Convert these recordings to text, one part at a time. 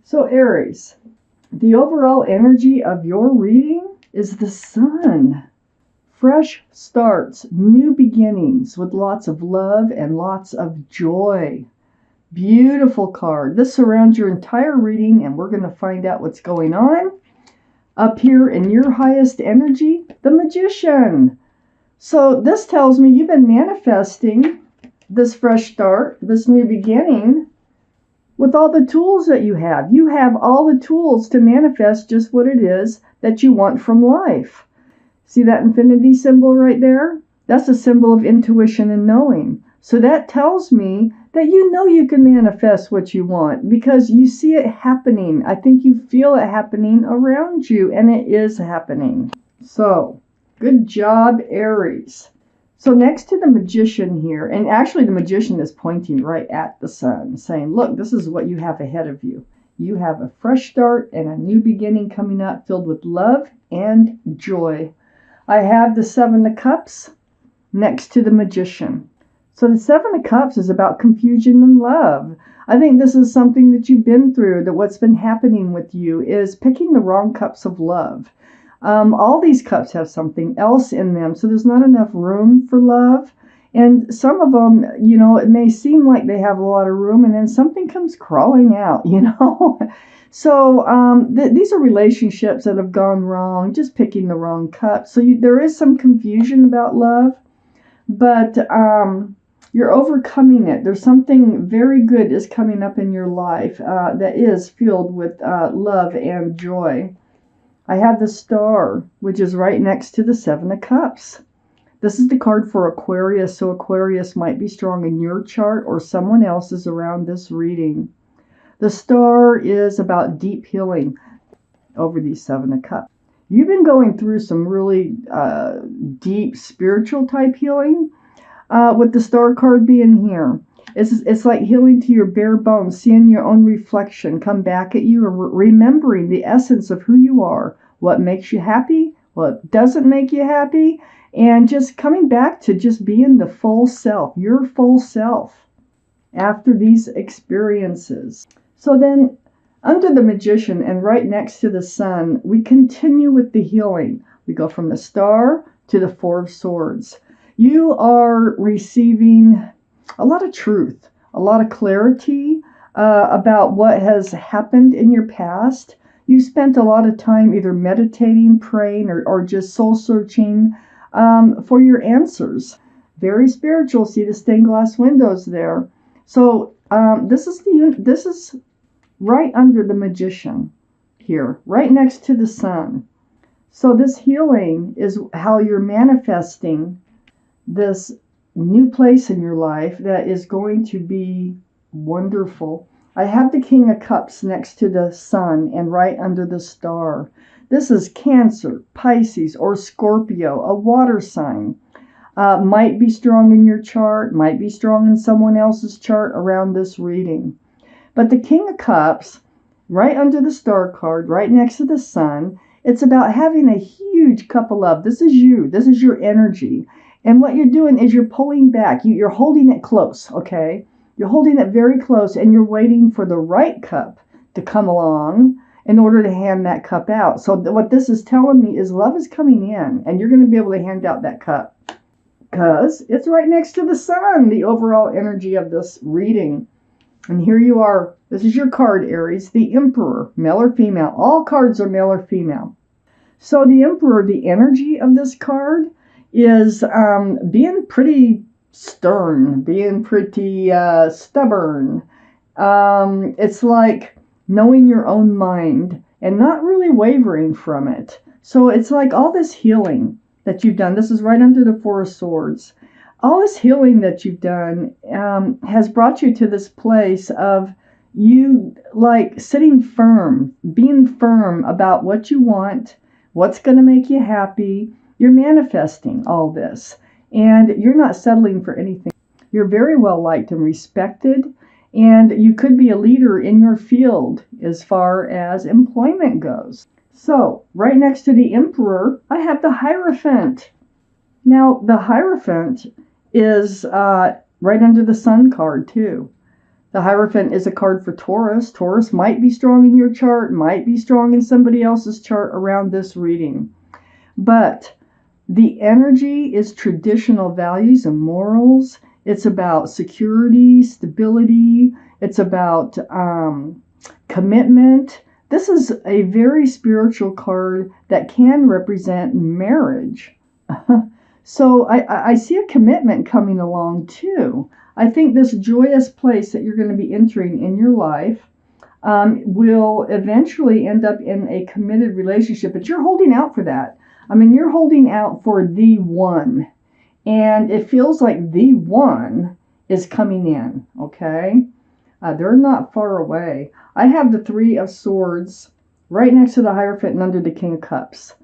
So Aries, the overall energy of your reading is the sun. Fresh starts, new beginnings with lots of love and lots of joy. Beautiful card. This surrounds your entire reading, and we're going to find out what's going on. Up here in your highest energy, the Magician. So this tells me you've been manifesting this fresh start, this new beginning, with all the tools that you have. You have all the tools to manifest just what it is that you want from life. See that infinity symbol right there? That's a symbol of intuition and knowing. So that tells me that you know you can manifest what you want because you see it happening. I think you feel it happening around you, and it is happening. So, good job, Aries. So next to the Magician here, and actually the Magician is pointing right at the sun, saying, look, this is what you have ahead of you. You have a fresh start and a new beginning coming up filled with love and joy. I have the Seven of Cups next to the Magician. So the Seven of Cups is about confusion and love. I think this is something that you've been through, that what's been happening with you is picking the wrong cups of love. All these cups have something else in them, so there's not enough room for love. And some of them, it may seem like they have a lot of room, and then something comes crawling out, So these are relationships that have gone wrong, just picking the wrong cup. So there is some confusion about love, but you're overcoming it. There's something very good is coming up in your life that is filled with love and joy. I have the Star, which is right next to the Seven of Cups. This is the card for Aquarius, so Aquarius might be strong in your chart or someone else's around this reading. The Star is about deep healing over these Seven of Cups. You've been going through some really deep spiritual type healing with the Star card being here. It's like healing to your bare bones, seeing your own reflection come back at you, and remembering the essence of who you are, what makes you happy, what doesn't make you happy, and just coming back to just being the full self, your full self, after these experiences. So then, under the Magician and right next to the sun, we continue with the healing. We go from the Star to the Four of Swords. You are receiving a lot of truth, a lot of clarity about what has happened in your past. You've spent a lot of time either meditating, praying, or just soul searching for your answers. Very spiritual. See the stained glass windows there. So this is right under the Magician here, right next to the sun. So this healing is how you're manifesting this new place in your life that is going to be wonderful. I have the King of Cups next to the sun and right under the Star. This is Cancer, Pisces, or Scorpio, a water sign. Might be strong in your chart, might be strong in someone else's chart around this reading. But the King of Cups, right under the Star card, right next to the sun, it's about having a huge cup of love. This is you. This is your energy. And what you're doing is you're pulling back. You're holding it close, okay? You're holding it very close, and you're waiting for the right cup to come along in order to hand that cup out. So what this is telling me is love is coming in, and you're going to be able to hand out that cup because it's right next to the sun, the overall energy of this reading. And here you are. This is your card, Aries, the Emperor, male or female. All cards are male or female. So the Emperor, the energy of this card is being pretty stern, being pretty stubborn. It's like knowing your own mind and not really wavering from it. So it's like all this healing that you've done. This is right under the Four of Swords. All this healing that you've done has brought you to this place of you like sitting firm, being firm about what you want, what's going to make you happy. You're manifesting all this, and you're not settling for anything. You're very well liked and respected, and you could be a leader in your field as far as employment goes. So, right next to the Emperor, I have the Hierophant. Now, the Hierophant is right under the Sun card, too. The Hierophant is a card for Taurus. Taurus might be strong in your chart, might be strong in somebody else's chart around this reading. But the energy is traditional values and morals. It's about security, stability. It's about commitment. This is a very spiritual card that can represent marriage. So I see a commitment coming along too. I think this joyous place that you're going to be entering in your life will eventually end up in a committed relationship, but you're holding out for that. I mean, you're holding out for the one, and it feels like the one is coming in, okay? They're not far away. I have the Three of Swords right next to the Hierophant and under the King of Cups.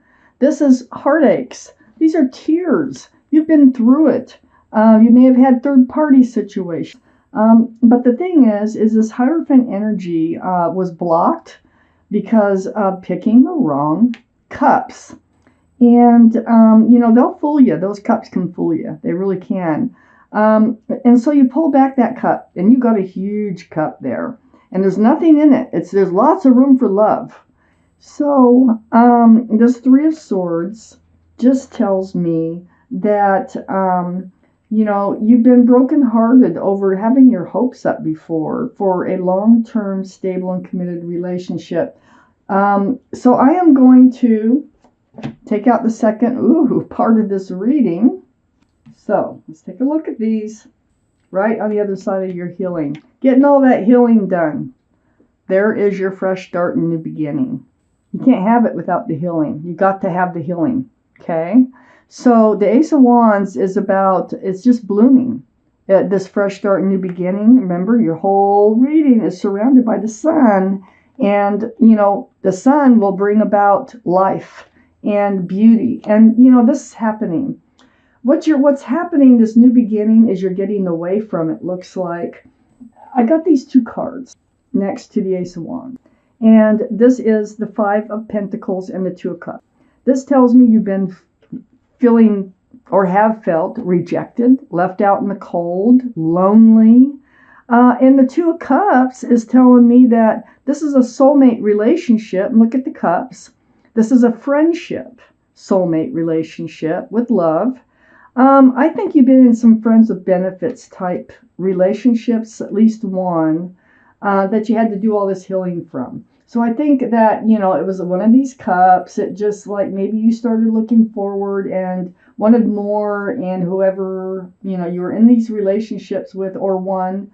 This is heartaches. These are tears. You've been through it. You may have had third-party situations. But the thing is this Hierophant energy was blocked because of picking the wrong cups. And, they'll fool you. Those cups can fool you. They really can. And so you pull back that cup, and you got a huge cup there. And there's nothing in it. There's lots of room for love. So this Three of Swords just tells me that, you've been brokenhearted over having your hopes up before for a long-term, stable, and committed relationship. So I am going to take out the second part of this reading. So let's take a look at these right on the other side of your healing. Getting all that healing done. There is your fresh start and new beginning. You can't have it without the healing. You got to have the healing. Okay? So the Ace of Wands is it's just blooming. This fresh start and new beginning. Remember, your whole reading is surrounded by the sun. And, the sun will bring about life and beauty. And, this is happening. What's happening, this new beginning, is you're getting away from it, looks like. I got these two cards next to the Ace of Wands. And this is the Five of Pentacles and the Two of Cups. This tells me you've been feeling or have felt rejected, left out in the cold, lonely. And the Two of Cups is telling me that this is a soulmate relationship. Look at the cups. This is a friendship, soulmate relationship with love. I think you've been in some friends with benefits type relationships, at least one, that you had to do all this healing from. So I think that, it was one of these cups. It just like maybe you started looking forward and wanted more, and whoever, you were in these relationships with or one,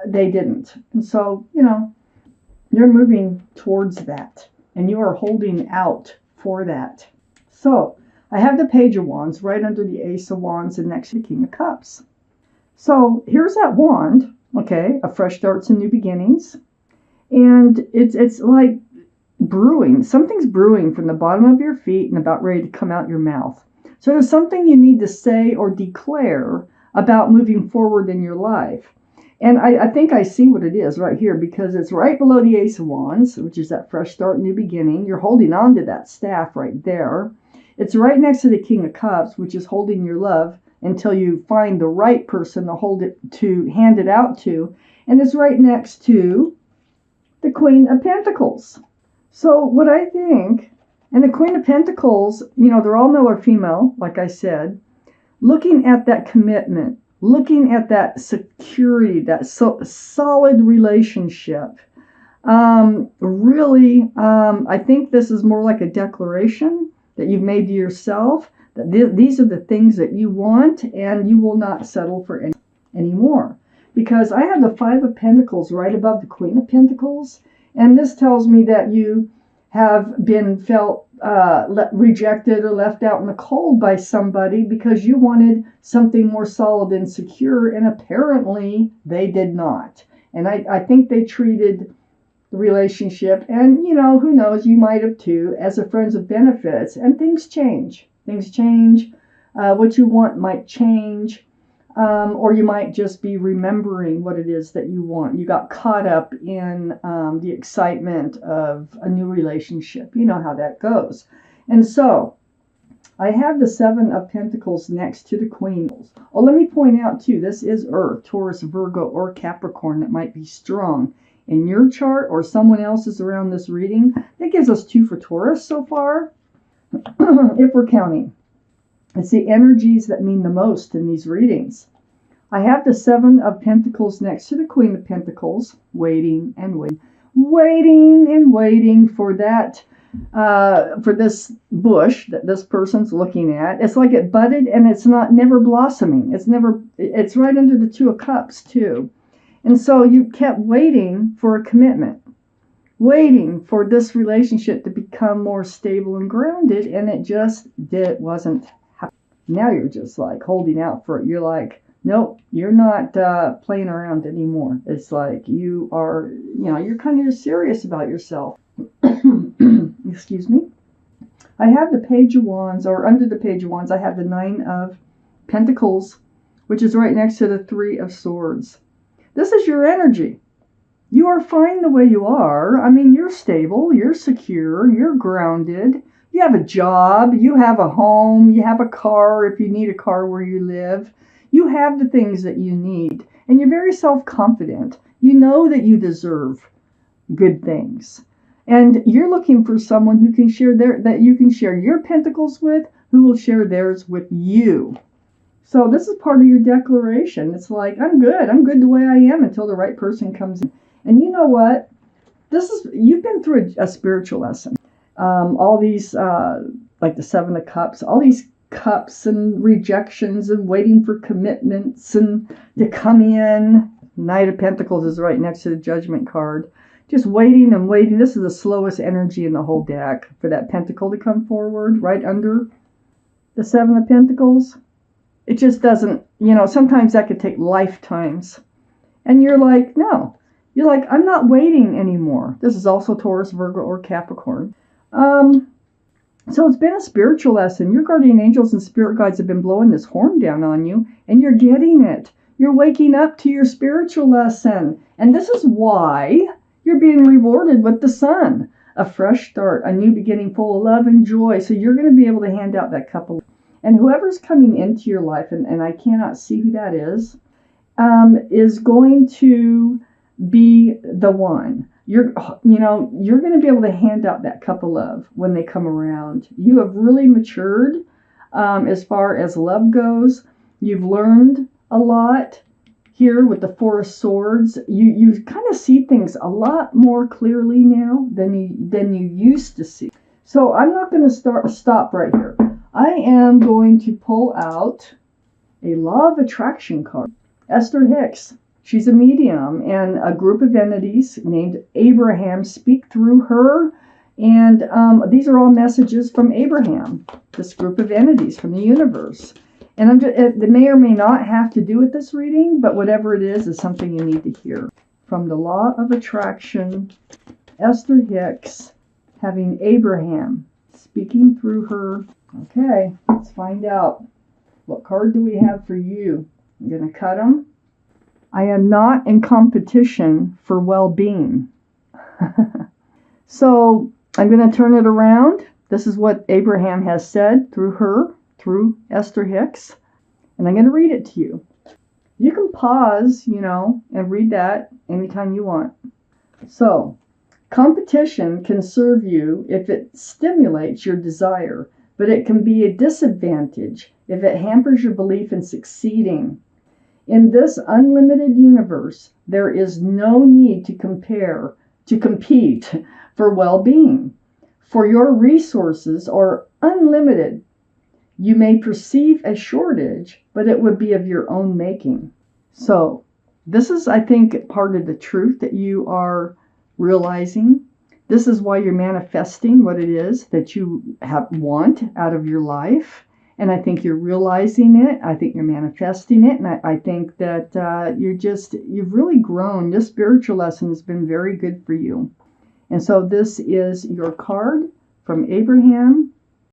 they didn't. And so, you're moving towards that, and you are holding out for that. So I have the Page of Wands right under the Ace of Wands and next to the King of Cups. So here's that wand, okay, of fresh starts and new beginnings. And it's like brewing. Something's brewing from the bottom of your feet and about ready to come out your mouth. So there's something you need to say or declare about moving forward in your life. And I think I see what it is right here, because it's right below the Ace of Wands, which is that fresh start, new beginning. You're holding on to that staff right there. It's right next to the King of Cups, which is holding your love until you find the right person to hand it out to. And it's right next to the Queen of Pentacles. So what I think, and the Queen of Pentacles, they're all male or female, like I said, looking at that commitment, looking at that security, that solid relationship. Really, I think this is more like a declaration that you've made to yourself, that these are the things that you want, and you will not settle for anymore. Because I have the Five of Pentacles right above the Queen of Pentacles, and this tells me that you have been felt rejected or left out in the cold by somebody because you wanted something more solid and secure, and apparently they did not. And I think they treated the relationship, and who knows, you might have too, as a friends with benefits. And things change. What you want might change. Or you might just be remembering what it is that you want. You got caught up in the excitement of a new relationship. You know how that goes. And so I have the Seven of Pentacles next to the Queen. Oh, let me point out too, this is Earth, Taurus, Virgo, or Capricorn that might be strong in your chart or someone else's around this reading. That gives us 2 for Taurus so far, if we're counting. It's the energies that mean the most in these readings. I have the Seven of Pentacles next to the Queen of Pentacles, waiting and waiting. Waiting and waiting for that, for this bush that this person's looking at. It's like it budded and it's never blossoming. It's right under the Two of Cups too. And so you kept waiting for a commitment, waiting for this relationship to become more stable and grounded, and it wasn't happening. Now you're just like holding out for it. You're like, nope, you're not playing around anymore. It's like you are, you're kind of serious about yourself. Excuse me. I have the Page of Wands, or under the Page of Wands, I have the Nine of Pentacles, which is right next to the Three of Swords. This is your energy. You are fine the way you are. I mean, you're stable, you're secure, you're grounded. You have a job, you have a home, you have a car if you need a car where you live. You have the things that you need, and you're very self-confident. You know that you deserve good things. And you're looking for someone who can share that you can share your pentacles with, who will share theirs with you. So this is part of your declaration. It's like, I'm good the way I am until the right person comes in. And you know what? You've been through a spiritual lesson. All these, like the Seven of Cups, all these cups and rejections and waiting for commitments and to come in. Knight of Pentacles is right next to the Judgment card. Just waiting and waiting. This is the slowest energy in the whole deck for that pentacle to come forward right under the Seven of Pentacles. It just doesn't, sometimes that could take lifetimes. And you're like, no. You're like, I'm not waiting anymore. This is also Taurus, Virgo, or Capricorn. So it's been a spiritual lesson. Your guardian angels and spirit guides have been blowing this horn down on you, and you're getting it. You're waking up to your spiritual lesson. And this is why you're being rewarded with the sun. A fresh start, a new beginning full of love and joy. So you're going to be able to hand out that cup of, and whoever's coming into your life, and I cannot see who that is going to be the one. You're going to be able to hand out that cup of love when they come around. You have really matured as far as love goes. You've learned a lot here with the Four of Swords. You kind of see things a lot more clearly now than you used to see. So I'm not going to stop right here. I am going to pull out a Law of Attraction card. Esther Hicks. She's a medium, and a group of entities named Abraham speak through her. And these are all messages from Abraham, this group of entities from the universe. And they may or may not have to do with this reading, but whatever it is something you need to hear. From the Law of Attraction, Esther Hicks having Abraham speaking through her. Okay, let's find out. What card do we have for you? I'm going to cut them. I am not in competition for well-being. So I'm going to turn it around. This is what Abraham has said through Esther Hicks. And I'm going to read it to you. You can pause, and read that anytime you want. So, competition can serve you if it stimulates your desire, but it can be a disadvantage if it hampers your belief in succeeding. In this unlimited universe, there is no need to compete for well-being. For your resources are unlimited. You may perceive a shortage, but it would be of your own making. So, this is, I think, part of the truth that you are realizing. This is why you're manifesting what it is that you want out of your life. And I think you're realizing it. I think you're manifesting it. And I think that you've really grown. This spiritual lesson has been very good for you. And so this is your card from Abraham